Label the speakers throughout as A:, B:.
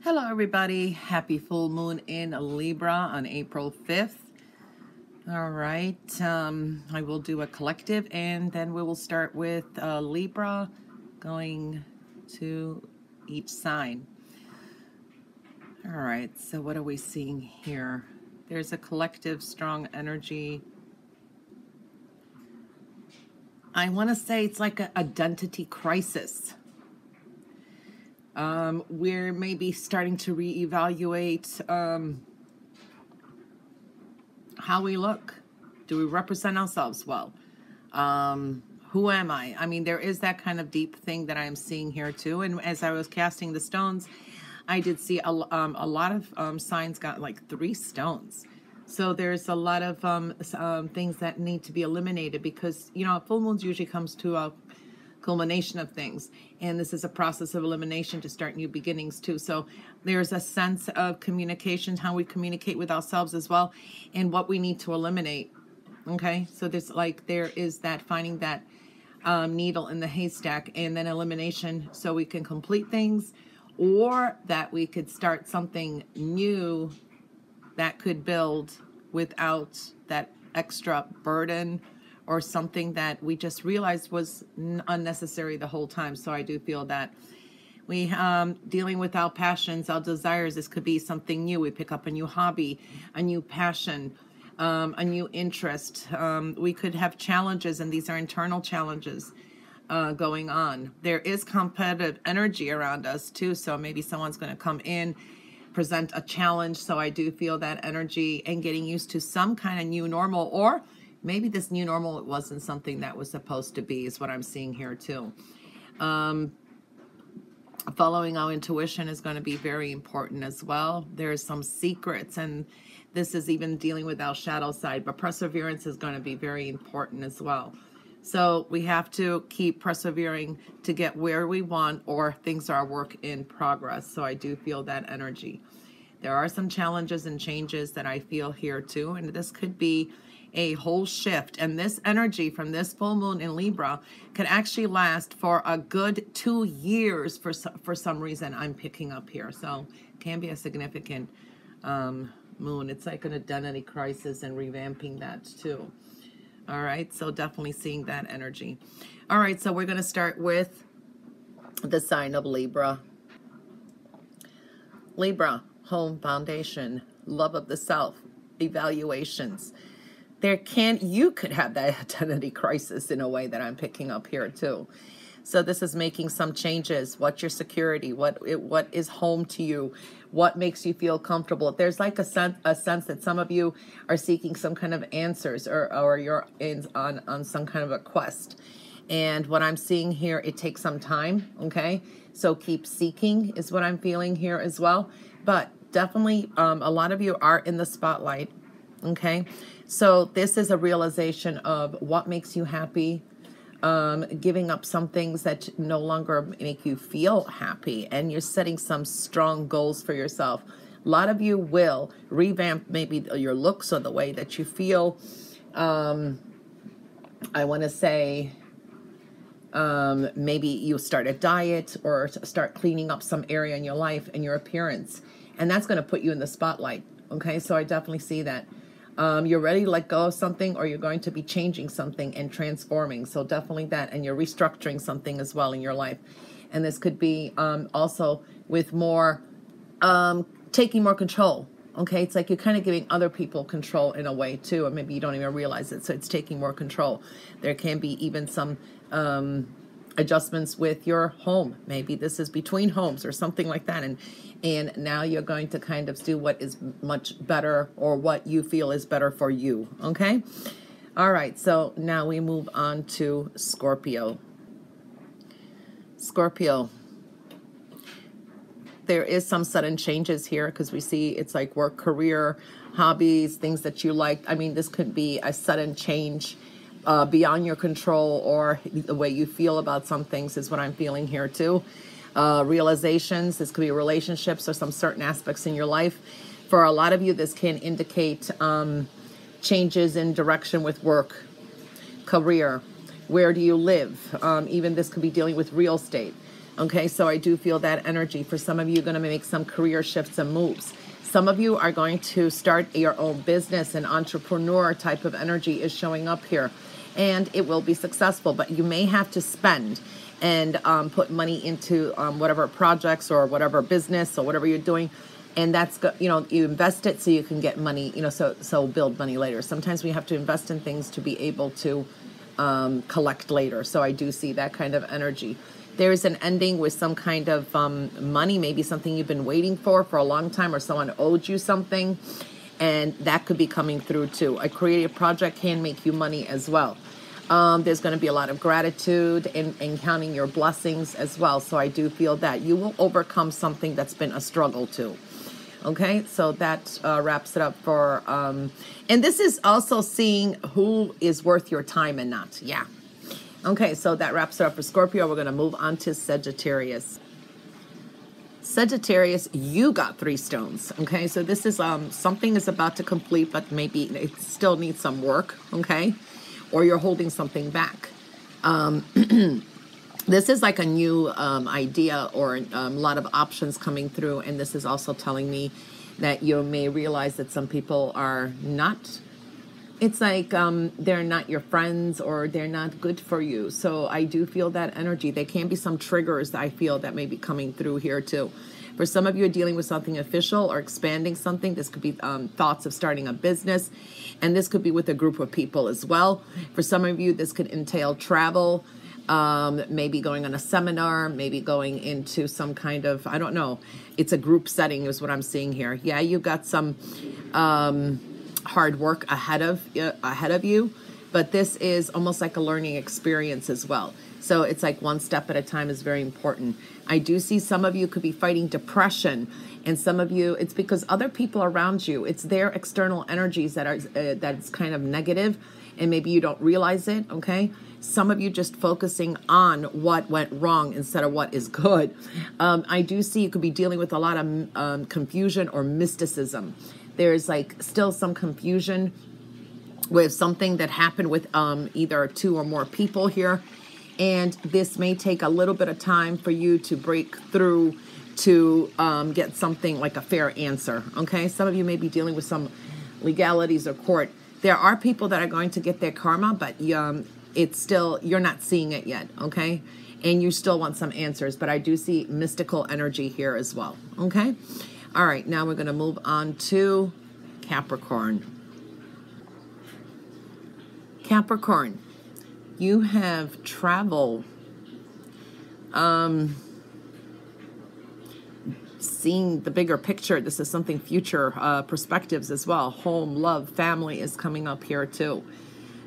A: Hello everybody, happy full moon in Libra on April 5th. All right, I will do a collective and then we will start with Libra going to each sign. All right, so what are we seeing here? There's a collective strong energy. I want to say it's like an identity crisis. We're maybe starting to reevaluate how we look. Do we represent ourselves well? Who am I? I mean, there is that kind of deep thing that I'm seeing here too. And as I was casting the stones, I did see a lot of signs got like 3 stones. So there's a lot of things that need to be eliminated because, you know, full moons usually comes to a culmination of things, and this is a process of elimination to start new beginnings too. So there's a sense of communication, how we communicate with ourselves as well, and what we need to eliminate. Okay, so there is that finding that needle in the haystack, and then elimination, so we can complete things, or that we could start something new that could build without that extra burden or something that we just realized was unnecessary the whole time. So I do feel that we dealing with our passions, our desires, this could be something new. We pick up a new hobby, a new passion, a new interest. We could have challenges, and these are internal challenges going on. There is competitive energy around us too, so maybe someone's going to come in, present a challenge. So I do feel that energy and getting used to some kind of new normal, or maybe this new normal, it wasn't something that was supposed to be, is what I'm seeing here too. Following our intuition is going to be very important as well. There's some secrets, and this is even dealing with our shadow side, but perseverance is going to be very important as well. So we have to keep persevering to get where we want, or things are a work in progress. So I do feel that energy. There are some challenges and changes that I feel here too, and this could be a whole shift, and this energy from this full moon in Libra could actually last for a good 2 years for some reason I'm picking up here. So can be a significant moon. It's like an identity crisis and revamping that too. All right, so definitely seeing that energy. All right, so we're going to start with the sign of Libra. Libra, home, foundation, love of the self, evaluations. You could have that identity crisis in a way that I'm picking up here too. So this is making some changes. What's your security? What is home to you? What makes you feel comfortable? There's like a sense that some of you are seeking some kind of answers, or you're on some kind of a quest. And what I'm seeing here, it takes some time, okay? So keep seeking is what I'm feeling here as well. But definitely a lot of you are in the spotlight, okay? So this is a realization of what makes you happy, giving up some things that no longer make you feel happy, and you're setting some strong goals for yourself. A lot of you will revamp maybe your looks or the way that you feel. I want to say maybe you start a diet or start cleaning up some area in your life and your appearance, and that's going to put you in the spotlight. Okay, so I definitely see that. You're ready to let go of something, or you're going to be changing something and transforming. So definitely that, and you're restructuring something as well in your life. And this could be also with more, taking more control. Okay, it's like you're kind of giving other people control in a way too, or maybe you don't even realize it. So it's taking more control. There can be even some adjustments with your home. Maybe this is between homes or something like that. And now you're going to kind of do what is much better, or what you feel is better for you, okay? All right, so now we move on to Scorpio. Scorpio. There is some sudden changes here because we see it's like work, career, hobbies, things that you like. I mean, this could be a sudden change beyond your control, or the way you feel about some things is what I'm feeling here too. Realizations, this could be relationships or some certain aspects in your life. For a lot of you, this can indicate changes in direction with work, career. Where do you live? Even this could be dealing with real estate. Okay, so I do feel that energy. For some of you, you're going to make some career shifts and moves. Some of you are going to start your own business. An entrepreneur type of energy is showing up here, and it will be successful, but you may have to spend and put money into whatever projects or whatever business or whatever you're doing. And that's, you invest it so you can get money, so build money later. Sometimes we have to invest in things to be able to collect later. So I do see that kind of energy. There is an ending with some kind of money, maybe something you've been waiting for a long time, or someone owed you something, and that could be coming through too. A creative project can make you money as well. There's going to be a lot of gratitude and counting your blessings as well. So I do feel that you will overcome something that's been a struggle too. Okay, so that wraps it up for, and this is also seeing who is worth your time and not. Yeah. Okay, so that wraps it up for Scorpio. We're going to move on to Sagittarius. Sagittarius, you got 3 stones. Okay, so this is something is about to complete, but maybe it still needs some work. Okay, or you're holding something back. This is like a new idea or a lot of options coming through. And this is also telling me that you may realize that some people are not, it's like they're not your friends or they're not good for you. So I do feel that energy. There can be some triggers that I feel that may be coming through here too. For some of you are dealing with something official or expanding something. This could be thoughts of starting a business. And this could be with a group of people as well. For some of you, this could entail travel. Maybe going on a seminar, maybe going into some kind of, I don't know. It's a group setting is what I'm seeing here. Yeah, you got some hard work ahead of you, but this is almost like a learning experience as well. So it's like one step at a time is very important. I do see some of you could be fighting depression, and some of you, it's because other people around you, it's their external energies that are that's kind of negative, and maybe you don't realize it. Okay. Some of you just focusing on what went wrong instead of what is good. I do see you could be dealing with a lot of confusion or mysticism. There's like still some confusion with something that happened with either 2 or more people here. And this may take a little bit of time for you to break through to get something like a fair answer. Okay, some of you may be dealing with some legalities or court. There are people that are going to get their karma, but it's still, you're not seeing it yet, okay? And you still want some answers, but I do see mystical energy here as well, okay? All right, now we're going to move on to Capricorn. Capricorn, you have travel, seeing the bigger picture. This is something future perspectives as well. Home, love, family is coming up here too.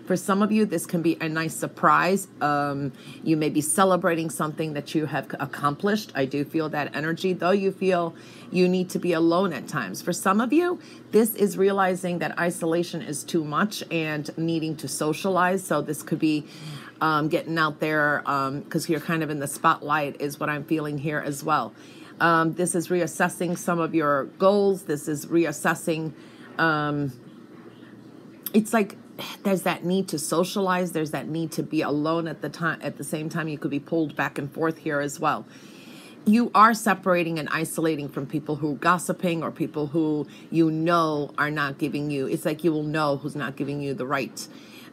A: For some of you, this can be a nice surprise. You may be celebrating something that you have accomplished. I do feel that energy, though you feel you need to be alone at times. For some of you, this is realizing that isolation is too much and needing to socialize. So this could be getting out there because you're kind of in the spotlight is what I'm feeling here as well. This is reassessing some of your goals. This is reassessing. It's like there's that need to socialize. There's that need to be alone at the time. At the same time, you could be pulled back and forth here as well. You are separating and isolating from people who are gossiping or people who you know are not giving you. It's like you will know who's not giving you the right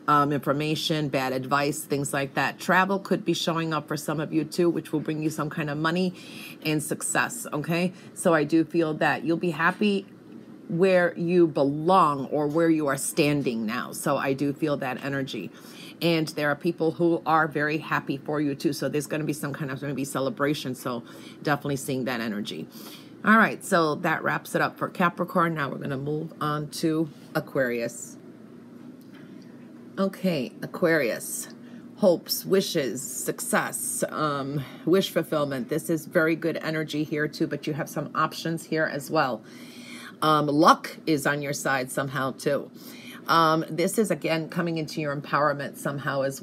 A: information, bad advice, things like that. Travel could be showing up for some of you too, which will bring you some kind of money and success. Okay, so I do feel that you'll be happy where you belong or where you are standing now. So I do feel that energy. And there are people who are very happy for you too. So there's going to be some kind of maybe celebration. So definitely seeing that energy. All right. So that wraps it up for Capricorn. Now we're going to move on to Aquarius. Okay. Aquarius. Hopes, wishes, success, wish fulfillment. This is very good energy here too, but you have some options here as well. Luck is on your side somehow too. This is again coming into your empowerment somehow as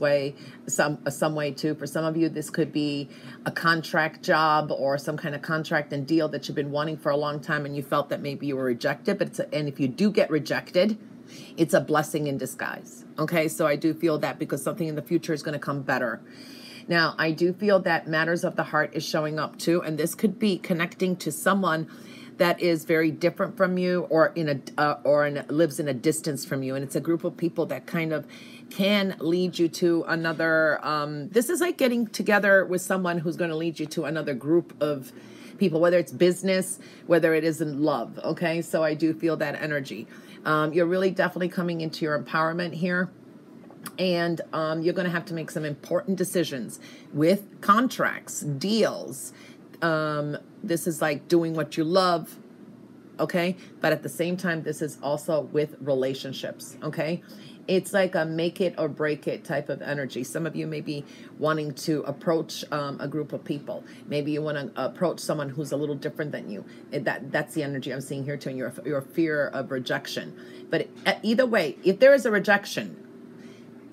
A: some way too. For some of you, this could be a contract job or some kind of contract and deal that you've been wanting for a long time, and you felt that maybe you were rejected. But and if you do get rejected, it's a blessing in disguise. Okay, so I do feel that because something in the future is going to come better. Now, I do feel that matters of the heart is showing up too, and this could be connecting to someone that is very different from you, or lives in a distance from you, and it's a group of people that kind of can lead you to another. This is like getting together with someone who's going to lead you to another group of people, whether it's business, whether it is in love. Okay, so I do feel that energy. You're really definitely coming into your empowerment here. And you're going to have to make some important decisions with contracts, deals. This is like doing what you love, okay? But at the same time, this is also with relationships, okay? It's like a make it or break it type of energy. Some of you may be wanting to approach a group of people. Maybe you want to approach someone who's a little different than you. That's the energy I'm seeing here too, and your fear of rejection. But either way, if there is a rejection,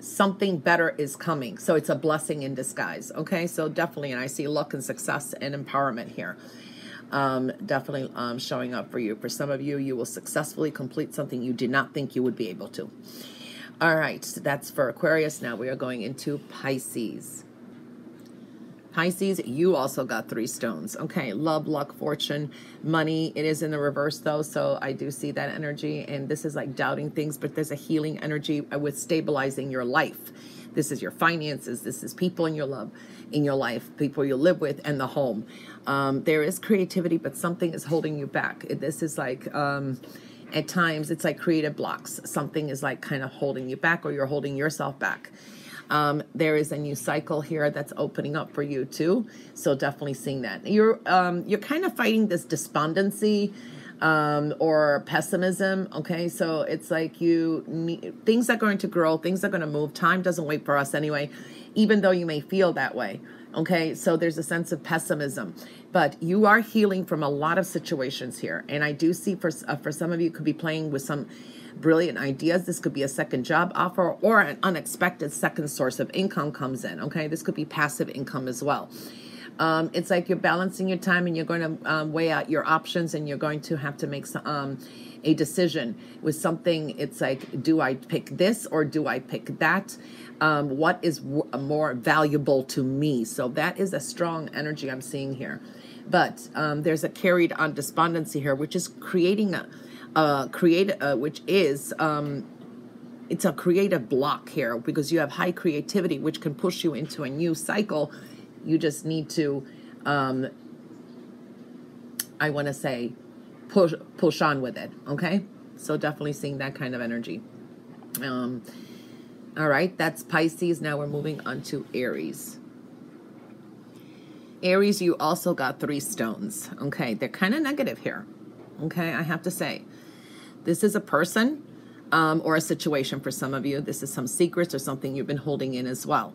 A: something better is coming. So it's a blessing in disguise. Okay. So definitely, and I see luck and success and empowerment here. Definitely showing up for you. For some of you, you will successfully complete something you did not think you would be able to. All right. So that's for Aquarius. Now we are going into Pisces. Pisces, you also got 3 stones. Okay, love, luck, fortune, money. It is in the reverse though, so I do see that energy, and this is like doubting things, but there's a healing energy with stabilizing your life. This is your finances. This is people in your life, people you live with, and the home. There is creativity, but something is holding you back. This is like, at times, it's like creative blocks. Something is like kind of holding you back, or you're holding yourself back. There is a new cycle here that's opening up for you too. So definitely seeing that. You're kind of fighting this despondency, or pessimism. Okay. So it's like things are going to grow, things are going to move. Time doesn't wait for us anyway, even though you may feel that way. Okay. So there's a sense of pessimism, but you are healing from a lot of situations here. And I do see for some of you, could be playing with some brilliant ideas. This could be a second job offer, or an unexpected second source of income comes in. Okay, this could be passive income as well. It's like you're balancing your time, and you're going to weigh out your options, and you're going to have to make a decision with something. It's like, do I pick this or do I pick that? What is more valuable to me? So that is a strong energy I'm seeing here. But there's a carried on despondency here, which is creating it's a creative block here, because you have high creativity, which can push you into a new cycle. You just need to, I want to say, push on with it. Okay. So definitely seeing that kind of energy. All right. That's Pisces. Now we're moving on to Aries. Aries, you also got 3 stones. Okay. They're kind of negative here. Okay. I have to say, this is a person or a situation for some of you. This is some secrets or something you've been holding in as well.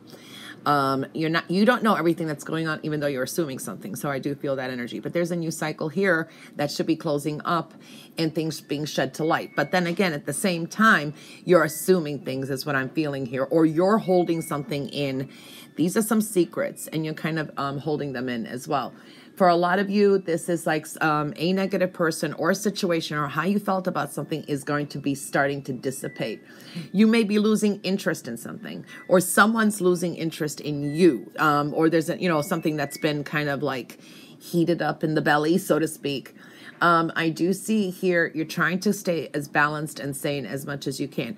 A: You don't know everything that's going on, even though you're assuming something. So I do feel that energy, but there's a new cycle here that should be closing up and things being shed to light. But then again, at the same time, you're assuming things is what I'm feeling here, or you're holding something in. These are some secrets, and you're kind of holding them in as well. For a lot of you, this is like a negative person or a situation, or how you felt about something is going to be starting to dissipate. You may be losing interest in something, or someone's losing interest in you, or there's something that's been kind of like heated up in the belly, so to speak. I do see here you're trying to stay as balanced and sane as much as you can.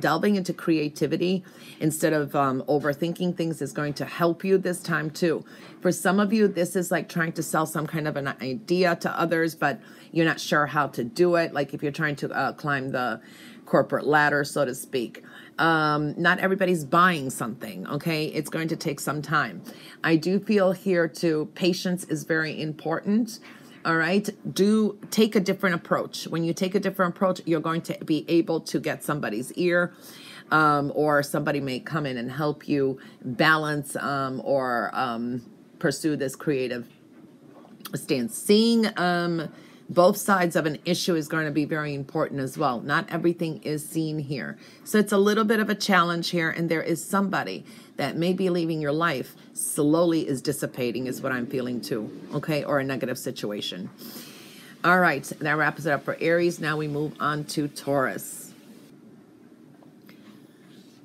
A: Delving into creativity instead of overthinking things is going to help you this time too. For some of you, this is like trying to sell some kind of an idea to others, but you're not sure how to do it. Like if you're trying to climb the corporate ladder, so to speak. Not everybody's buying something, okay? It's going to take some time. I do feel here too, patience is very important. All right. Do take a different approach. When you take a different approach, you're going to be able to get somebody's ear, or somebody may come in and help you balance or pursue this creative stance. Seeing both sides of an issue is going to be very important as well. Not everything is seen here. So it's a little bit of a challenge here, and there is somebody that may be leaving your life slowly is dissipating is what I'm feeling too, okay, or a negative situation. All right, that wraps it up for Aries. Now we move on to Taurus.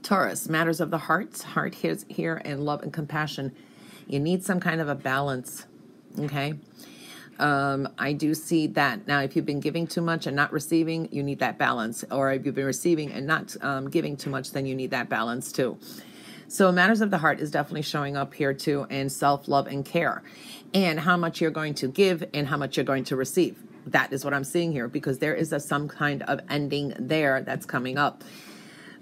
A: Taurus, matters of the heart here, and love and compassion. You need some kind of a balance, okay? I do see that. Now, if you've been giving too much and not receiving, you need that balance. Or if you've been receiving and not giving too much, then you need that balance too. So matters of the heart is definitely showing up here too, and self-love and care, and how much you're going to give and how much you're going to receive. That is what I'm seeing here, because there is some kind of ending there that's coming up.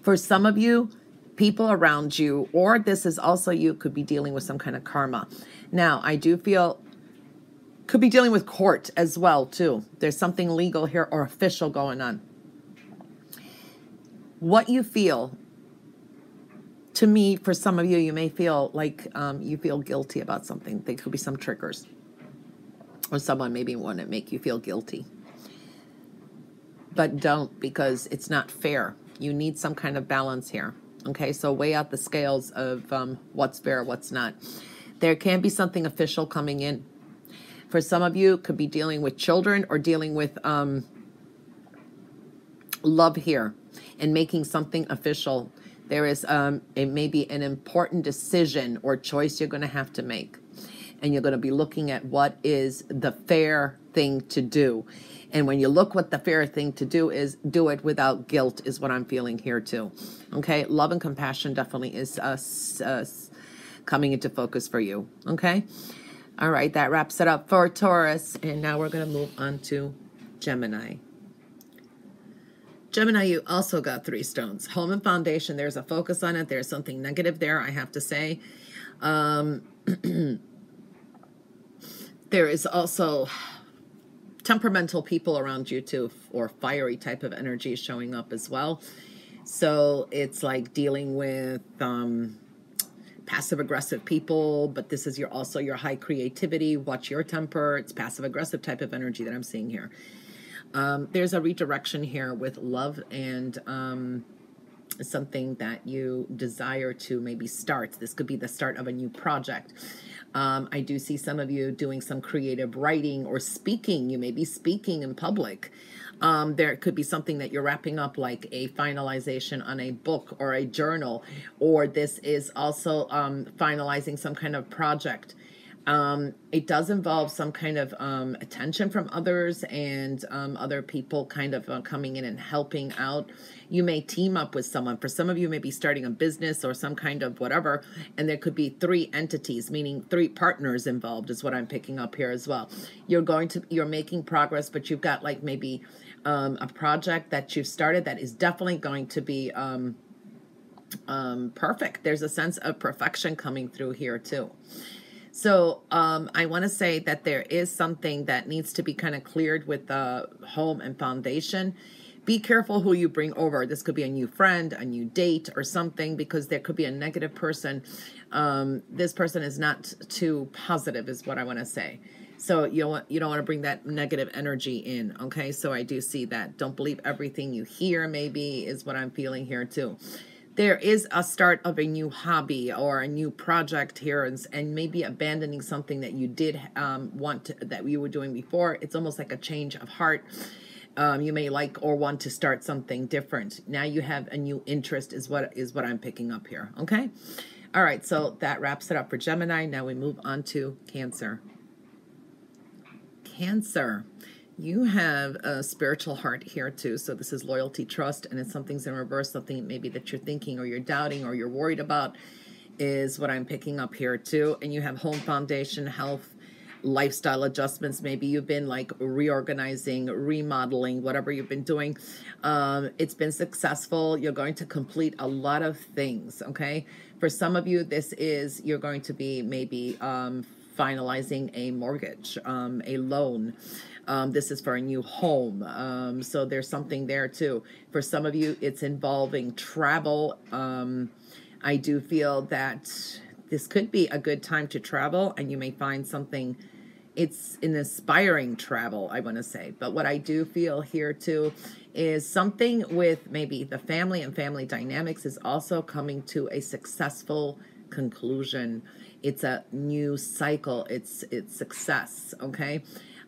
A: For some of you, people around you, or this is also you, could be dealing with some kind of karma. Now, I do feel could be dealing with court as well too. There's something legal here or official going on. What you feel, to me, for some of you, you may feel like you feel guilty about something. There could be some triggers. Or someone maybe want to make you feel guilty. But don't, because it's not fair. You need some kind of balance here. Okay, so weigh out the scales of what's fair, what's not. There can be something official coming in. For some of you, could be dealing with children or dealing with love here and making something official. There is it may be an important decision or choice you're going to have to make. And you're going to be looking at what is the fair thing to do. And when you look what the fair thing to do is, do it without guilt is what I'm feeling here too. Okay, love and compassion definitely is coming into focus for you. Okay, all right, that wraps it up for Taurus. And now we're going to move on to Gemini. Gemini, you also got 3 stones. Home and foundation, there's a focus on it. There's something negative there, I have to say. There is also temperamental people around you too, or fiery type of energy showing up as well. So it's like dealing with passive-aggressive people, but this is also your high creativity. Watch your temper. It's passive-aggressive type of energy that I'm seeing here. There's a redirection here with love and something that you desire to maybe start. This could be the start of a new project. I do see some of you doing some creative writing or speaking. You may be speaking in public. There could be something that you're wrapping up, like a finalization on a book or a journal, or this is also finalizing some kind of project. It does involve some kind of attention from others and other people kind of coming in and helping out. You may team up with someone. For some of you, may be starting a business or some kind of whatever, and there could be 3 entities, meaning 3 partners involved is what I'm picking up here as well. You're making progress, but you've got like maybe a project that you've started that is definitely going to be perfect. There's a sense of perfection coming through here too. So I want to say that there is something that needs to be kind of cleared with the home and foundation. Be careful who you bring over. This could be a new friend, a new date or something, because there could be a negative person. This person is not too positive is what I want to say. So you don't want to bring that negative energy in. Okay, so I do see that. Don't believe everything you hear, maybe, is what I'm feeling here too. There is a start of a new hobby or a new project here, and maybe abandoning something that you did that you were doing before. It's almost like a change of heart. You may like or want to start something different. Now you have a new interest is what I'm picking up here. Okay. All right. So that wraps it up for Gemini. Now we move on to Cancer. Cancer. You have a spiritual heart here too. So this is loyalty, trust, and if something's in reverse, something maybe that you're thinking or you're doubting or you're worried about is what I'm picking up here too. And you have home foundation, health, lifestyle adjustments. Maybe you've been like reorganizing, remodeling, whatever you've been doing. It's been successful. You're going to complete a lot of things. Okay. For some of you, you're going to be maybe finalizing a mortgage, a loan. This is for a new home. So there's something there too. For some of you, it's involving travel. I do feel that this could be a good time to travel, and you may find something. It's an inspiring travel, I want to say. But what I do feel here too is something with maybe the family and family dynamics is also coming to a successful conclusion. It's a new cycle. It's success. Okay.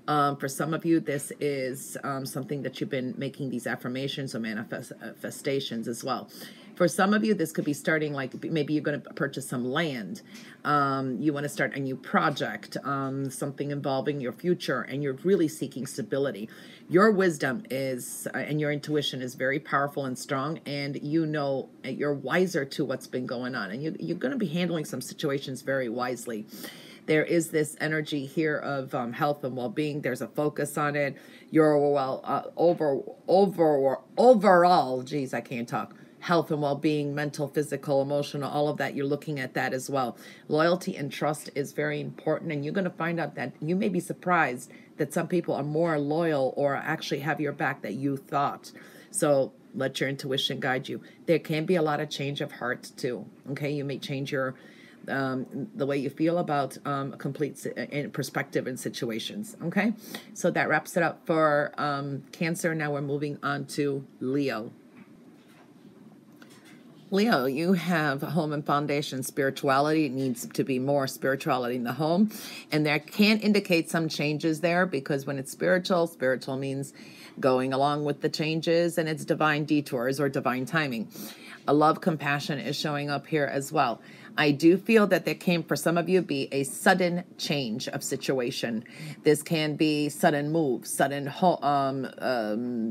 A: For some of you, this is something that you've been making these affirmations or manifestations as well. For some of you, this could be starting, like maybe you're going to purchase some land. You want to start a new project, something involving your future, and you're really seeking stability. Your wisdom is, and your intuition is very powerful and strong, and you know, you're wiser to what's been going on, and you're going to be handling some situations very wisely. There is this energy here of health and well-being. There's a focus on it. You're overall, geez, I can't talk. Health and well-being, mental, physical, emotional, all of that. You're looking at that as well. Loyalty and trust is very important, and you're going to find out that you may be surprised that some people are more loyal or actually have your back than you thought. So let your intuition guide you. There can be a lot of change of heart too. Okay, you may change your the way you feel about complete perspective in situations. Okay, so that wraps it up for Cancer. Now we're moving on to Leo. Leo, you have home and foundation spirituality. It needs to be more spirituality in the home. And that can indicate some changes there, because when it's spiritual, spiritual means going along with the changes, and it's divine detours or divine timing. A love, compassion is showing up here as well. I do feel that there can, for some of you, be a sudden change of situation. This can be sudden moves, sudden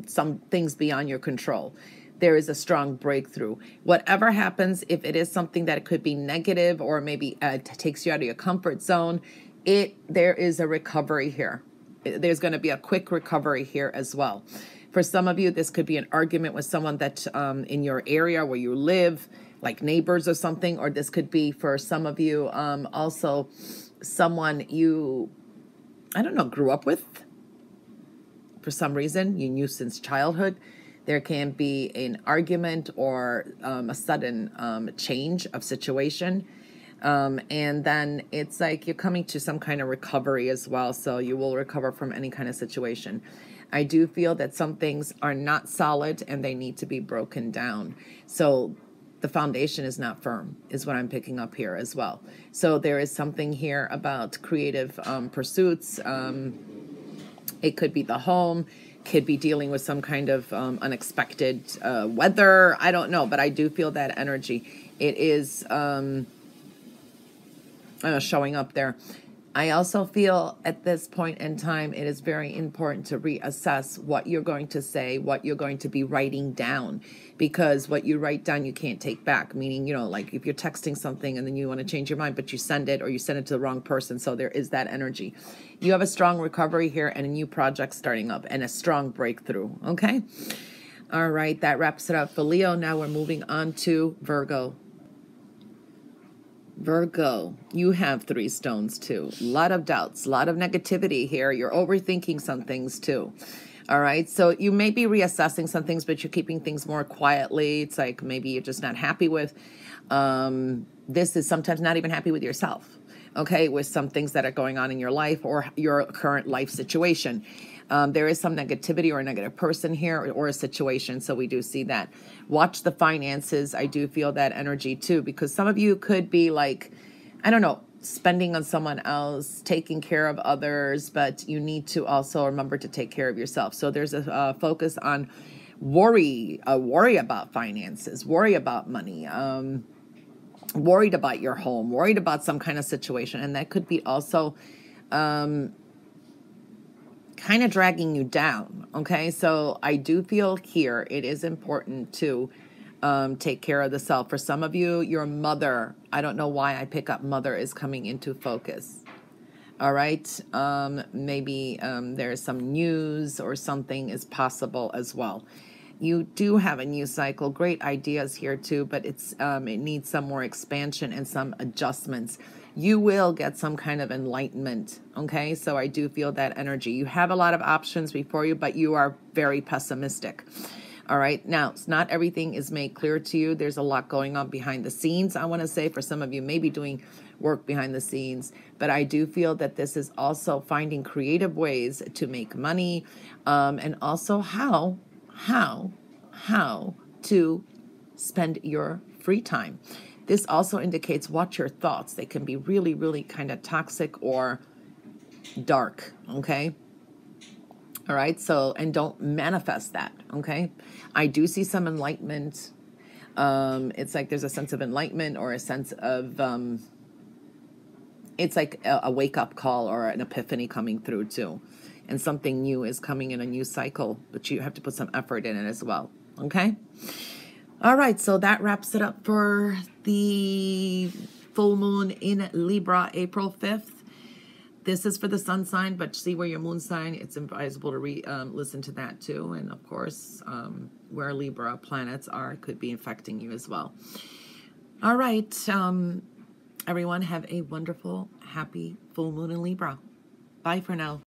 A: some things beyond your control. There is a strong breakthrough. Whatever happens, if it is something that could be negative or maybe takes you out of your comfort zone, there is a recovery here. There's going to be a quick recovery here as well. For some of you, this could be an argument with someone that in your area where you live, like neighbors or something, or this could be for some of you also someone you, I don't know, grew up with for some reason, you knew since childhood. There can be an argument or a sudden change of situation. And then it's like you're coming to some kind of recovery as well. So you will recover from any kind of situation. I do feel that some things are not solid and they need to be broken down. So the foundation is not firm, is what I'm picking up here as well. So there is something here about creative pursuits. It could be the home, could be dealing with some kind of unexpected weather. I don't know, but I do feel that energy. It is showing up there. I also feel at this point in time, it is very important to reassess what you're going to say, what you're going to be writing down, because what you write down, you can't take back. Meaning, you know, like if you're texting something and then you want to change your mind, but you send it or you send it to the wrong person. So there is that energy. You have a strong recovery here and a new project starting up and a strong breakthrough. Okay. All right. That wraps it up for Leo. Now we're moving on to Virgo. Virgo, you have 3 stones too. A lot of doubts, a lot of negativity here. You're overthinking some things too. All right. So you may be reassessing some things, but you're keeping things more quietly. It's like maybe you're just not happy with. This is sometimes not even happy with yourself. Okay. With some things that are going on in your life or your current life situation. There is some negativity or a negative person here or a situation. So we do see that. Watch the finances. I do feel that energy too, because some of you could be like, I don't know, spending on someone else, taking care of others, but you need to also remember to take care of yourself. So there's a focus on worry about finances, worry about money, worried about your home, worried about some kind of situation. And that could be also, kind of dragging you down. Okay. So I do feel here it is important to take care of the self. For some of you, your mother, I don't know why I pick up mother is coming into focus. All right. Maybe there's some news or something is possible as well. You do have a news cycle, great ideas here too, but it needs some more expansion and some adjustments. You will get some kind of enlightenment. Okay. So I do feel that energy. You have a lot of options before you, but you are very pessimistic. All right. Now, it's not everything is made clear to you. There's a lot going on behind the scenes. I want to say for some of you, maybe doing work behind the scenes, but I do feel that this is also finding creative ways to make money, and also how to spend your free time. This also indicates watch your thoughts. They can be really, really kind of toxic or dark. Okay. All right. So, and don't manifest that. Okay. I do see some enlightenment. It's like there's a sense of enlightenment or a sense of, it's like a wake-up call or an epiphany coming through too. And something new is coming in, a new cycle, but you have to put some effort in it as well. Okay? All right, so that wraps it up for the full moon in Libra, April 5th. This is for the sun sign, but see where your moon sign, it's advisable to listen to that too. And of course, where Libra planets are could be affecting you as well. All right, everyone, have a wonderful, happy full moon in Libra. Bye for now.